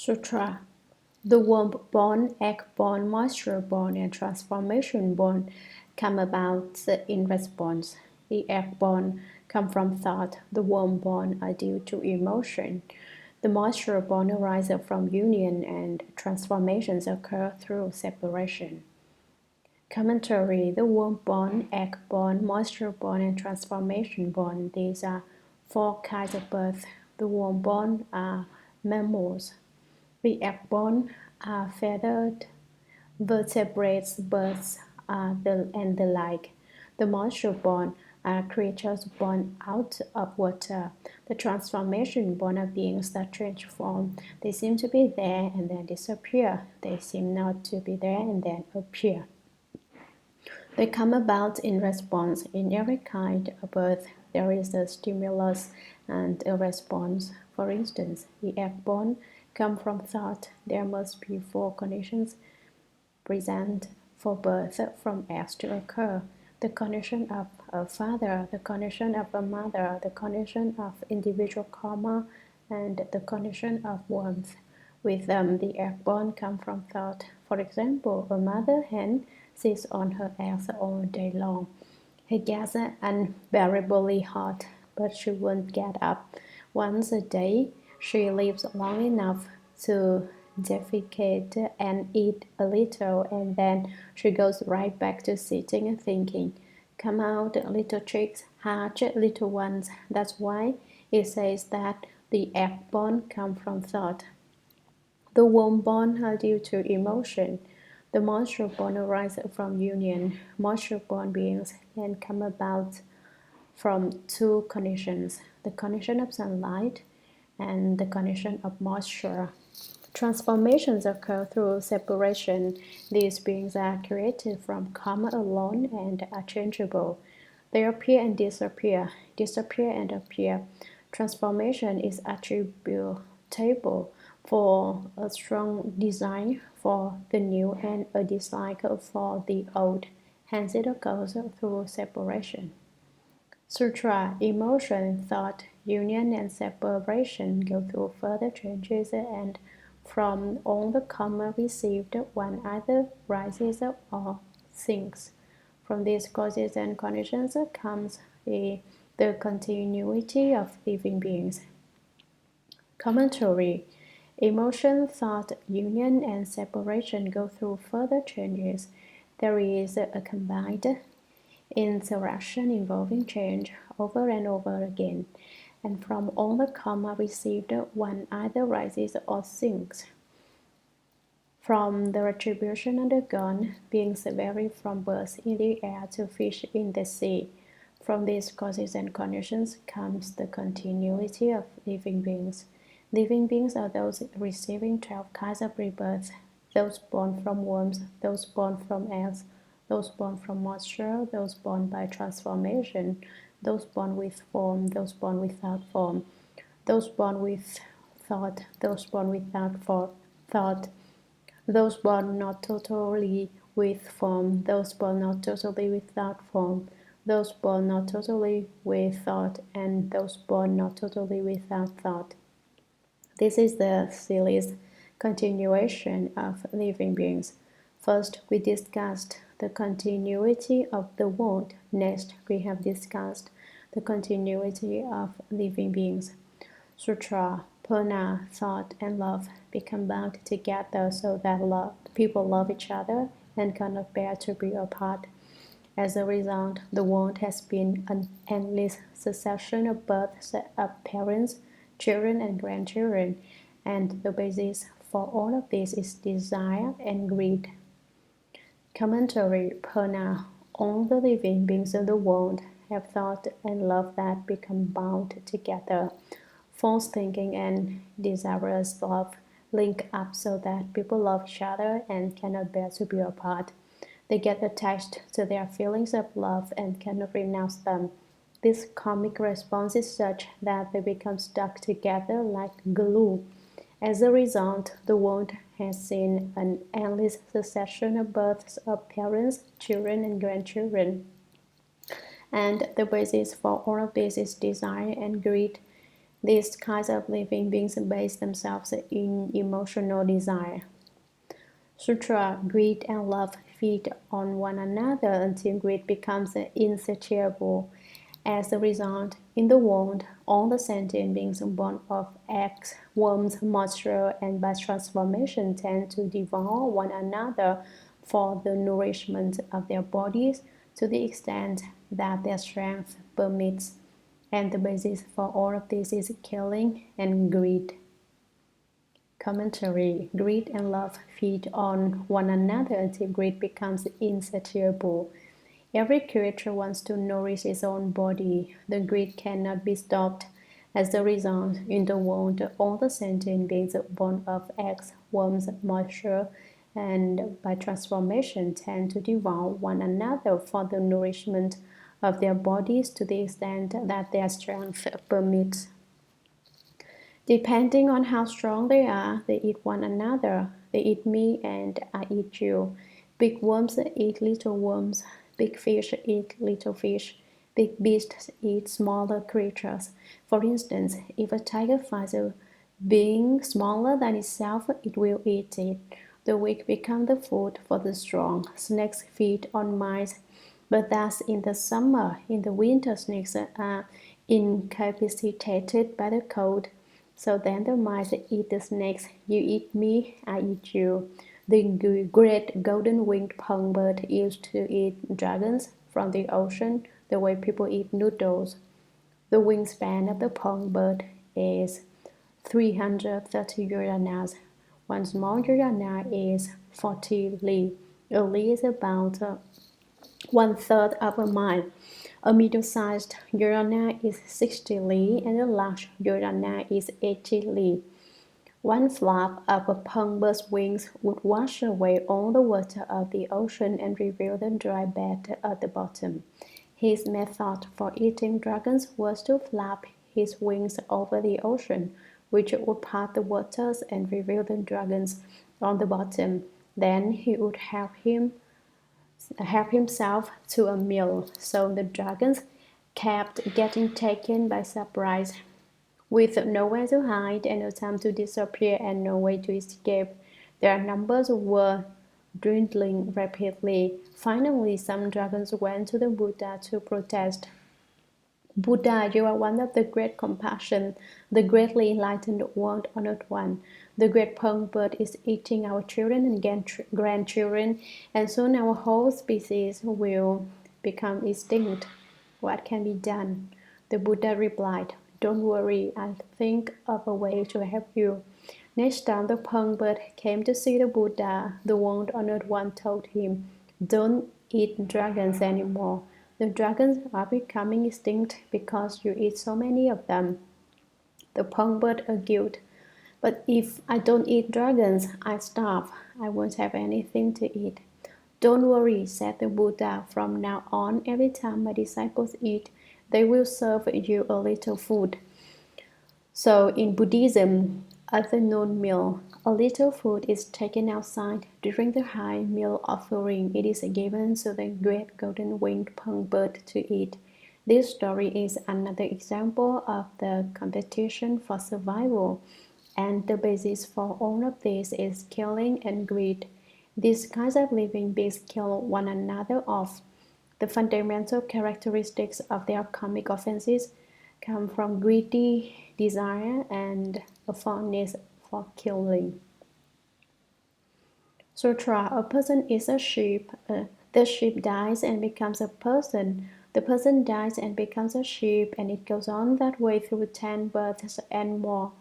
Sutra. The womb-born, egg-born, moisture-born, and transformation-born come about in response. The egg-born come from thought. The womb-born are due to emotion. The moisture-born arise from union, and transformations occur through separation. Commentary. The womb-born, egg-born, moisture-born, and transformation-born. These are four kinds of birth. The womb-born are mammals. The egg-born are feathered vertebrates, birds, and the like. The moisture-born are creatures born out of water. The transformation-born are beings that change form. They seem to be there and then disappear. They seem not to be there and then appear. They come about in response. In every kind of birth, there is a stimulus and a response. For instance, the egg-born come from thought. There must be four conditions present for birth from eggs to occur: the condition of a father, the condition of a mother, the condition of individual karma, and the condition of warmth. With them, the egg-born come from thought. For example, a mother hen sits on her eggs all day long. It gets unbearably hot, but she won't get up. Once a day, she lives long enough to defecate and eat a little, and then she goes right back to sitting and thinking. Come out, little chicks, hatch, little ones. That's why it says that the egg-born come from thought. The womb-born are due to emotion. The moisture-born arise from union. Moisture-born beings can come about from two conditions: the condition of sunlight and the condition of moisture. Transformations occur through separation. These beings are created from karma alone and are changeable. They appear and disappear, disappear and appear. Transformation is attributable for a strong desire for the new and a dislike for the old. Hence it occurs through separation. Sutra. Emotion, thought, union, and separation go through further changes, and from all the karma received, one either rises or sinks. From these causes and conditions comes the continuity of living beings. Commentary. Emotion, thought, union, and separation go through further changes. There is a combined interaction involving change over and over again, and from all the karma received, one either rises or sinks. From the retribution undergone, beings vary from birds in the air to fish in the sea. From these causes and conditions comes the continuity of living beings. Living beings are those receiving 12 kinds of rebirth: those born from worms, those born from eggs, those born from moisture, those born by transformation, those born with form, those born without form, those born with thought, those born without thought, those born not totally with form, those born not totally without form, those born not totally with thought, and those born not totally without thought. This is the series continuation of living beings. First, we discussed the continuity of the world. Next, we have discussed the continuity of living beings. Sutra, prana, thought, and love become bound together so that people love each other and cannot bear to be apart. As a result, the world has been an endless succession of births of parents, children, and grandchildren, and the basis for all of this is desire and greed. Commentary. Prana. All the living beings of the world have thought and love that become bound together. False thinking and desirous love link up so that people love each other and cannot bear to be apart. They get attached to their feelings of love and cannot renounce them. This karmic response is such that they become stuck together like glue. As a result, the world has seen an endless succession of births of parents, children, and grandchildren. And the basis for all of this is desire and greed. These kinds of living beings base themselves in emotional desire. Sutra, greed and love feed on one another until greed becomes insatiable. As a result, in the world, all the sentient beings born of eggs, worms, moisture, and by transformation tend to devour one another for the nourishment of their bodies to the extent that their strength permits. And the basis for all of this is killing and greed. Commentary. Greed and love feed on one another until greed becomes insatiable. Every creature wants to nourish its own body. The greed cannot be stopped. As a result, in the world, all the sentient beings born of eggs, worms, moisture, and by transformation tend to devour one another for the nourishment of their bodies to the extent that their strength permits. Depending on how strong they are, they eat one another. They eat me and I eat you. Big worms eat little worms. Big fish eat little fish. Big beasts eat smaller creatures. For instance, if a tiger finds a being smaller than itself, it will eat it. The weak become the food for the strong. Snakes feed on mice. But that's in the summer. In the winter, snakes are incapacitated by the cold. So then the mice eat the snakes. You eat me, I eat you. The great golden-winged songbird used to eat dragons from the ocean the way people eat noodles. The wingspan of the songbird is 330 yojanas. One small yojana is 40 li. A li is about 1/3 of a mile. A middle-sized yojana is 60 li and a large yojana is 80 li. One flap of a songbird's wings would wash away all the water of the ocean and reveal the dry bed at the bottom. His method for eating dragons was to flap his wings over the ocean, which would part the waters and reveal the dragons on the bottom. Then he would help himself to a meal, so the dragons kept getting taken by surprise. With nowhere to hide and no time to disappear and no way to escape, their numbers were dwindling rapidly. Finally, some dragons went to the Buddha to protest. Buddha, you are one of the great compassion, the greatly enlightened world-honored one. The great songbird is eating our children and grandchildren, and soon our whole species will become extinct. What can be done? The Buddha replied, don't worry, I'll think of a way to help you. Next time the songbird came to see the Buddha, the world-honored one told him, don't eat dragons anymore. The dragons are becoming extinct because you eat so many of them. The songbird argued, but if I don't eat dragons, I starve. I won't have anything to eat. Don't worry, said the Buddha. From now on, every time my disciples eat, they will serve you a little food. So in Buddhism, at the noon meal, a little food is taken outside. During the high meal offering, it is given to the great golden-winged songbird to eat. This story is another example of the competition for survival, and the basis for all of this is killing and greed. These kinds of living beings kill one another off. The fundamental characteristics of their karmic offenses come from greedy desire and a fondness for killing. Sutra. A person is a sheep. The sheep dies and becomes a person. The person dies and becomes a sheep, and it goes on that way through 10 births and more.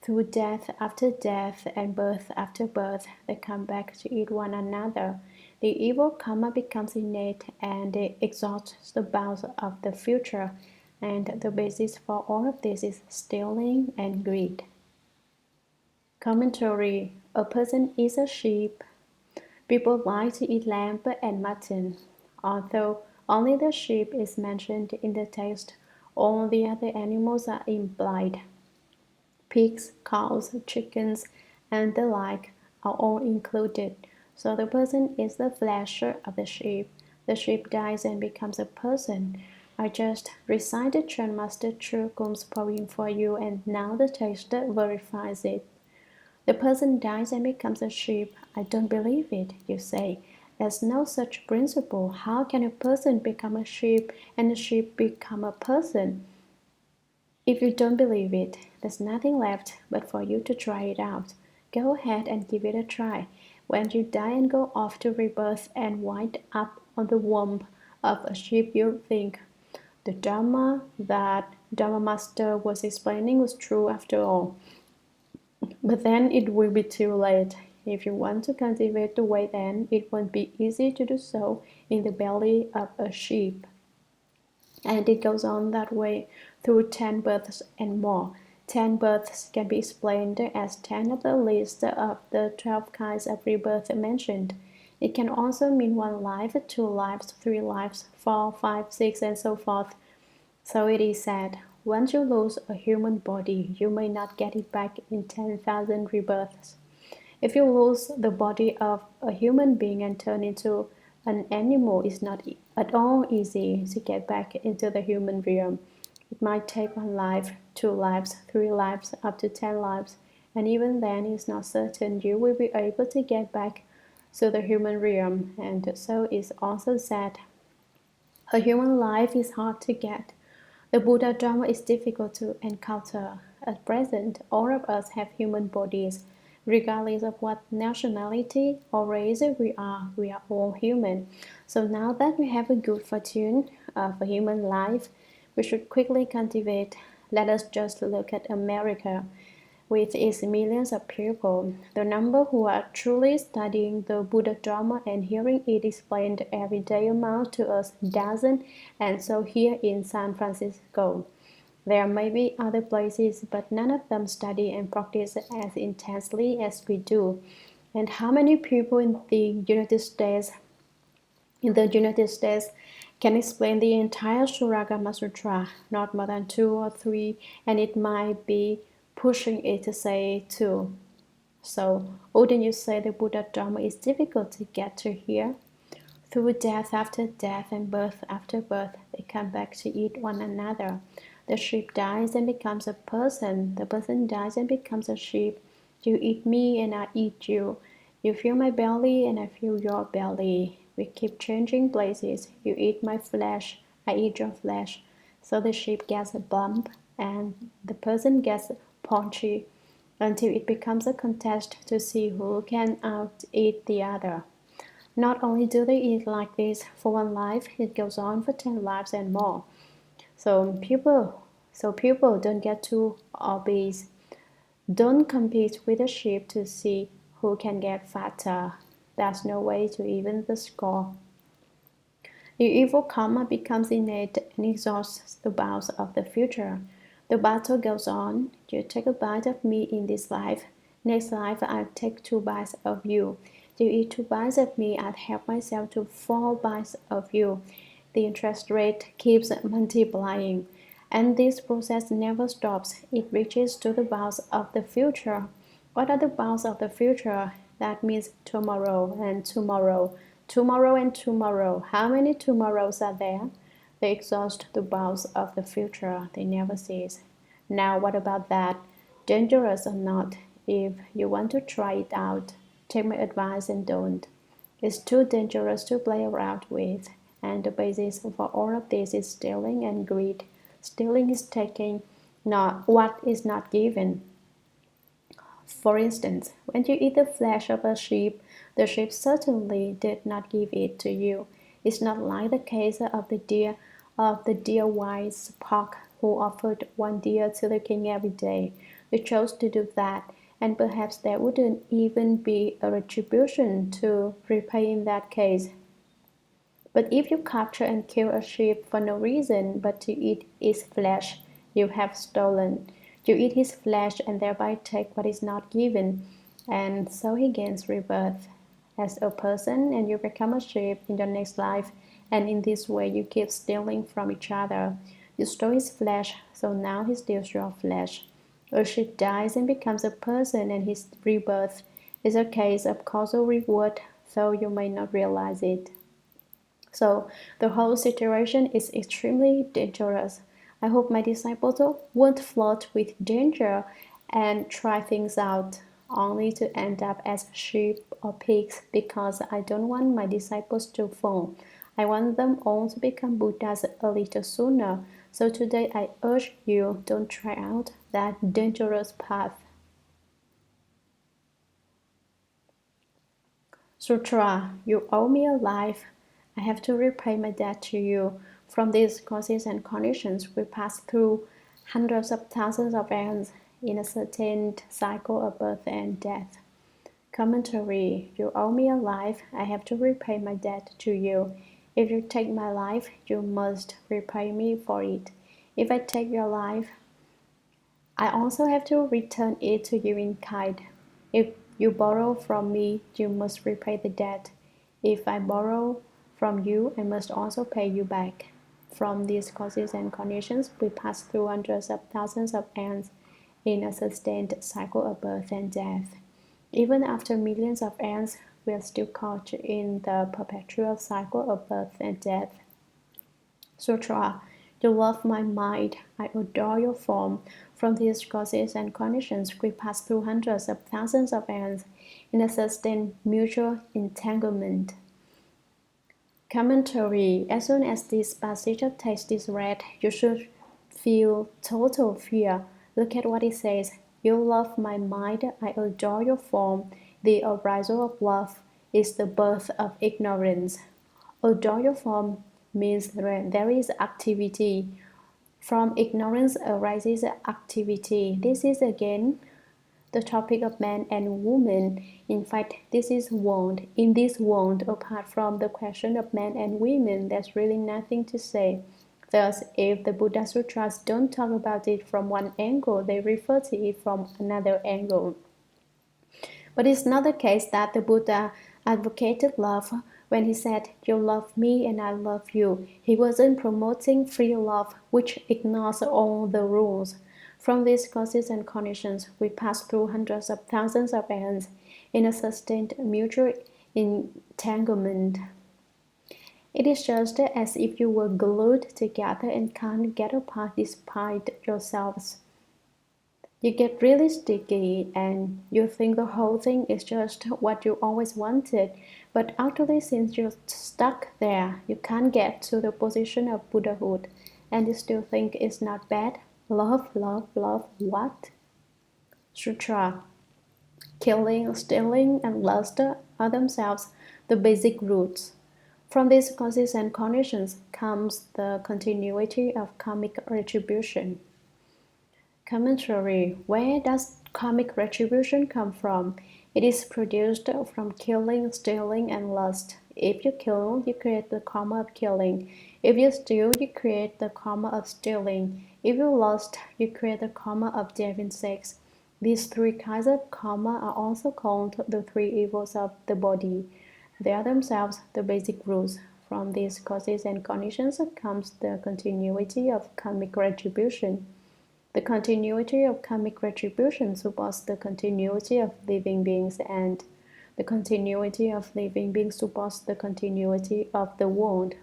Through death after death and birth after birth, they come back to eat one another. The evil karma becomes innate and it exhausts the bounds of the future. And the basis for all of this is stealing and greed. Commentary. A person is a sheep. People like to eat lamb and mutton. Although only the sheep is mentioned in the text, all the other animals are implied. Pigs, cows, chickens, and the like are all included. So the person is the flesh of the sheep. The sheep dies and becomes a person. I just recited Chan Master Chu Kum's poem for you, and now the text verifies it. The person dies and becomes a sheep. I don't believe it, you say. There's no such principle. How can a person become a sheep and a sheep become a person? If you don't believe it, there's nothing left but for you to try it out. Go ahead and give it a try. When you die and go off to rebirth and wind up on the womb of a sheep, you'll think, the Dharma that Dharma Master was explaining was true after all. But then it will be too late. If you want to cultivate the way, then it won't be easy to do so in the belly of a sheep. And it goes on that way through 10 births and more. 10 births can be explained as 10 of the list of the 12 kinds of rebirth mentioned. It can also mean 1 life, 2 lives, 3 lives, 4, 5, 6, and so forth. So it is said, once you lose a human body, you may not get it back in 10,000 rebirths. If you lose the body of a human being and turn into an animal, it's not at all easy to get back into the human realm. It might take 1 life, 2 lives, 3 lives, up to 10 lives, and even then it's not certain you will be able to get back to the human realm. And so it's also said, a human life is hard to get. The Buddha Dharma is difficult to encounter. At present, all of us have human bodies. Regardless of what nationality or race we are all human. So now that we have a good fortune of a human life, we should quickly cultivate. Let us just look at America. With its millions of people, the number who are truly studying the Buddha Dharma and hearing it explained every day amounts to a dozen, and so here in San Francisco. There may be other places, but none of them study and practice as intensely as we do. And how many people in the United States can explain the entire Shurangama Sutra, not more than 2 or 3, and it might be pushing it to say 2. So, wouldn't you say the Buddha Dharma is difficult to get to hear? Through death after death and birth after birth, they come back to eat one another. The sheep dies and becomes a person. The person dies and becomes a sheep. You eat me and I eat you. You fill my belly and I fill your belly. We keep changing places. You eat my flesh, I eat your flesh. So the sheep gets a bump and the person gets paunchy until it becomes a contest to see who can out-eat the other. Not only do they eat like this for 1 life, it goes on for 10 lives and more. So people don't get too obese. Don't compete with the sheep to see who can get fatter. There's no way to even the score. The evil karma becomes innate and exhausts the vows of the future. The battle goes on. You take a bite of me in this life. Next life, I'll take 2 bites of you. You eat 2 bites of me, I'll help myself to 4 bites of you. The interest rate keeps multiplying. And this process never stops. It reaches to the vows of the future. What are the vows of the future? That means tomorrow and tomorrow. Tomorrow and tomorrow. How many tomorrows are there? They exhaust the vows of the future. They never cease. Now what about that? Dangerous or not? If you want to try it out, take my advice and don't. It's too dangerous to play around with. And the basis for all of this is stealing and greed. Stealing is taking not what is not given. For instance, when you eat the flesh of a sheep, the sheep certainly did not give it to you. It's not like the case of the deer wise Park who offered 1 deer to the king every day. You chose to do that, and perhaps there wouldn't even be a retribution to repay in that case. But if you capture and kill a sheep for no reason but to eat its flesh, you have stolen. You eat his flesh and thereby take what is not given, and so he gains rebirth as a person, and you become a sheep in your next life, and in this way you keep stealing from each other. You stole his flesh, so now he steals your flesh. A sheep dies and becomes a person, and his rebirth is a case of causal reward, though you may not realize it. So the whole situation is extremely dangerous. I hope my disciples won't flirt with danger and try things out only to end up as sheep or pigs, because I don't want my disciples to fall. I want them all to become Buddhas a little sooner. So today I urge you, don't try out that dangerous path. Sutra, you owe me a life. I have to repay my debt to you. From these causes and conditions, we pass through hundreds of thousands of aeons in a certain cycle of birth and death. Commentary, you owe me a life. I have to repay my debt to you. If you take my life, you must repay me for it. If I take your life, I also have to return it to you in kind. If you borrow from me, you must repay the debt. If I borrow from you, I must also pay you back. From these causes and conditions, we pass through hundreds of thousands of aeons in a sustained cycle of birth and death. Even after millions of aeons, we are still caught in the perpetual cycle of birth and death. Sutra, you love my mind, I adore your form. From these causes and conditions, we pass through hundreds of thousands of aeons in a sustained mutual entanglement. Commentary, as soon as this passage of text is read, you should feel total fear. Look at what it says. You love my mind, I adore your form. The arisal of love is the birth of ignorance. Adore your form means there is activity. From ignorance arises activity. This is again the topic of man and woman. In fact, this is world. In this world, apart from the question of men and women, there's really nothing to say. Thus, if the Buddha Sutras don't talk about it from one angle, they refer to it from another angle. But it's not the case that the Buddha advocated love when he said, you love me and I love you. He wasn't promoting free love, which ignores all the rules. From these causes and conditions, we pass through hundreds of thousands of aeons in a sustained mutual entanglement. It is just as if you were glued together and can't get apart despite yourselves. You get really sticky and you think the whole thing is just what you always wanted, but actually, since you're stuck there, you can't get to the position of Buddhahood, and you still think it's not bad. Love, love, love, what? Sutra. Killing, stealing, and lust are themselves the basic roots. From these causes and conditions comes the continuity of karmic retribution. Commentary. Where does karmic retribution come from? It is produced from killing, stealing, and lust. If you kill, you create the karma of killing. If you steal, you create the karma of stealing. If you lust, you create the karma of having sex. These three kinds of karma are also called the three evils of the body. They are themselves the basic rules. From these causes and conditions comes the continuity of karmic retribution. The continuity of karmic retribution supports the continuity of living beings, and the continuity of living beings supports the continuity of the world.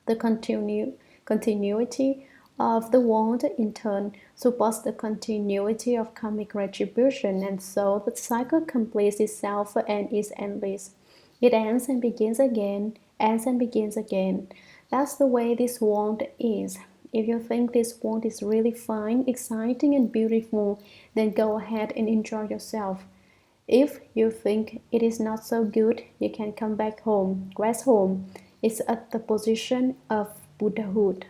The continuity of the world, in turn, supports the continuity of karmic retribution, and so the cycle completes itself and is endless. It ends and begins again, ends and begins again. That's the way this world is. If you think this world is really fine, exciting, and beautiful, then go ahead and enjoy yourself. If you think it is not so good, you can come back home, rest home. It's at the position of Buddhahood.